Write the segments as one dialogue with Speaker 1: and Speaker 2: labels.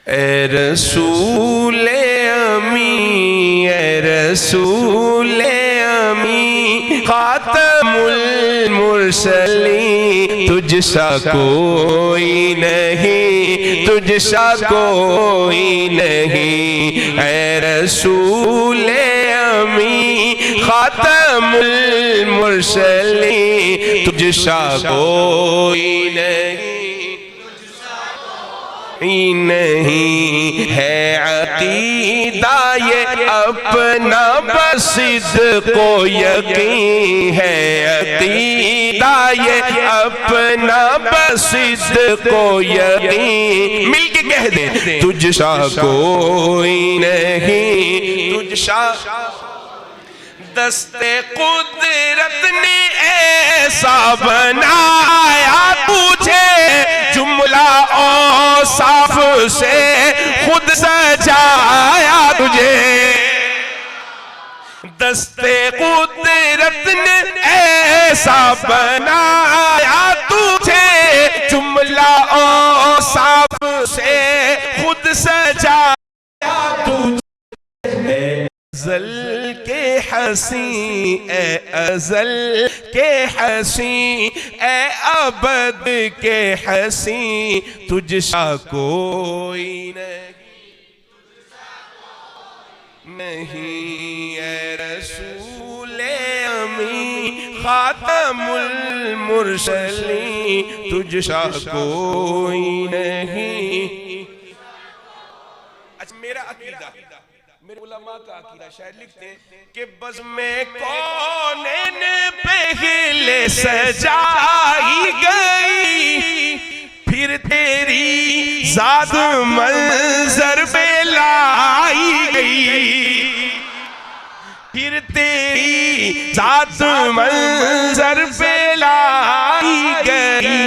Speaker 1: اے رسول امی، اے رسول امی، خاتم المرسلین، تجھ سا کوئی نہیں، تجھ سا کوئی نہیں، اے رسول امی، خاتم المرسلین، تجھ سا کوئی نہیں، نہیں ہے عقیدہ یہ اپنا بس صدق و یقین ہے، عقیدہ یہ اپنا بس صدق و یقین، مل کے کہہ دیں تجھ سا کوئی نہیں، تجھ سا دست قدرت نے ایسا بنایا تجھے، جملہ اوصاف سے خود سجایا تجھے، دست قدرت نے ایسا بنایا تجھے، جملہ اوصاف سے خود سجایا تجھے، ازل کے حسین، اے ازل کے حسین، اے ابد کے حسین، تجھ سا کوئی نہیں، اے رسول امی، خاتم المرسلین، تجھ سا کوئی نہیں۔ اچھا میرا عقیدہ، میرے علماء کا عقیدہ، شاعر لکھتے ہیں کہ بزم کونین پہلے سجائی گئی، پھر تیری ذات منظر پہ لائی گئی، پھر تیری ذات منظر پہ لائی گئی،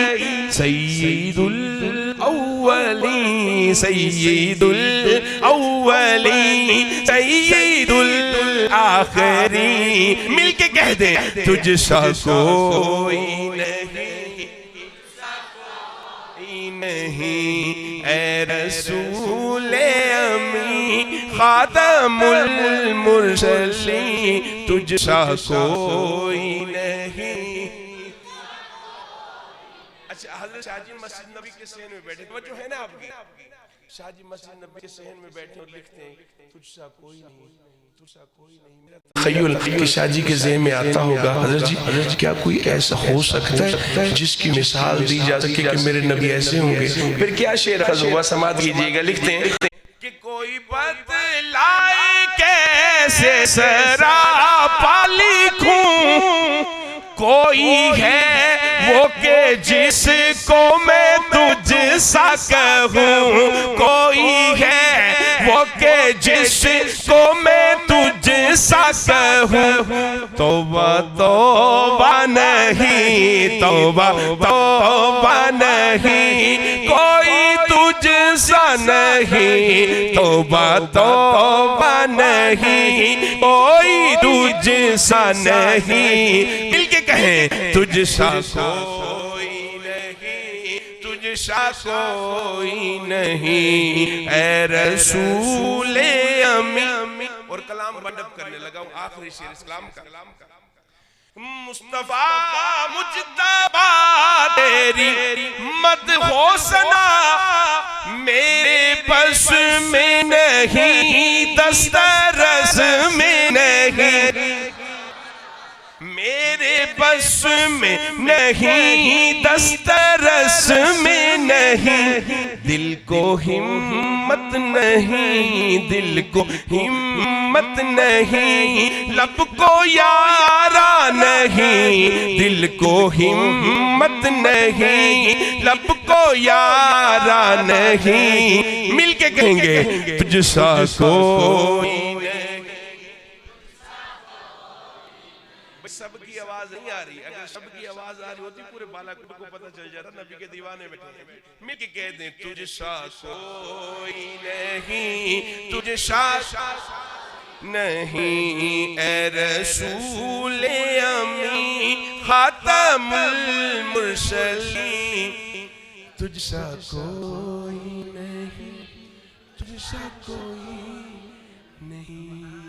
Speaker 1: سید الاولین، سید الاولین، سید الاخرین، مل کے کہہ دیں تجھ سا کوئی نہیں، اے رسول امی، خاتم المرسلین، تجھ سا کوئی نہیں۔ اچھا حضرت شاہ جی مسجد نبی کے صحن میں بیٹھے، توجہ ہے نا آپ کی، شاہ جی مسجد نبی کے صحن میں بیٹھے اور لکھتے ہیں تجھ سا کوئی نہیں، تجھ سا کوئی نہیں۔ تخیل کہ شاہ جی کے ذہن میں آتا ہوگا حضرت جی کیا کوئی ایسا ہو سکتا ہے جس کی مثال دی جا سکے کہ میرے نبی ایسے ہوں گے؟ پھر کیا شعر خز ہوا سماعت کیجئے گا، لکھتے ہیں کہ کوئی بتلائے کیسے سراپا لکھوں، کوئی ہے وہ کہ جس کو میں تجھ سا کہوں، کوئی ہے وہ کہ جس کو میں تجھ سا کہوں، توبہ توبہ نہیں، توبہ توبہ نہیں، کوئی تجھ سا نہیں، توبہ توبہ نہیں، کوئی تجھ سا نہیں، مل کے کہیں تجھ سا کوئی نہیں، تجھ سا کوئی نہیں، اے رسول امی۔ اور کلام بنڈپ کرنے لگا ہوں، آخری شعر اسلام کا، مصطفیٰ مجتبیٰ تیری مدح و ثنا میرے بس میں نہیں، دسترس میں نہیں، میرے بس میں نہیں، دسترس میں نہیں، دل کو ہمت نہیں، دل کو ہمت نہیں، لب کو یارا نہیں، دل کو ہمت نہیں، لب کو یارا نہیں، مل کے کہیں گے تجھ سا کوئی نہیں۔ سب کی آواز نہیں آ رہی، اگر سب کی آواز آ رہی ہوتی پورے بالاکوٹ کو پتہ چل جاتا نبی کے دیوانے بیٹھے ہیں، مل کے کہہ دیں تجھ سا کوئی نہیں، تجھ سا نہیں، اے رسول امی، خاتم المرسلین، تجھ سا کوئی نہیں۔ تجھ سا کوئی نہیں.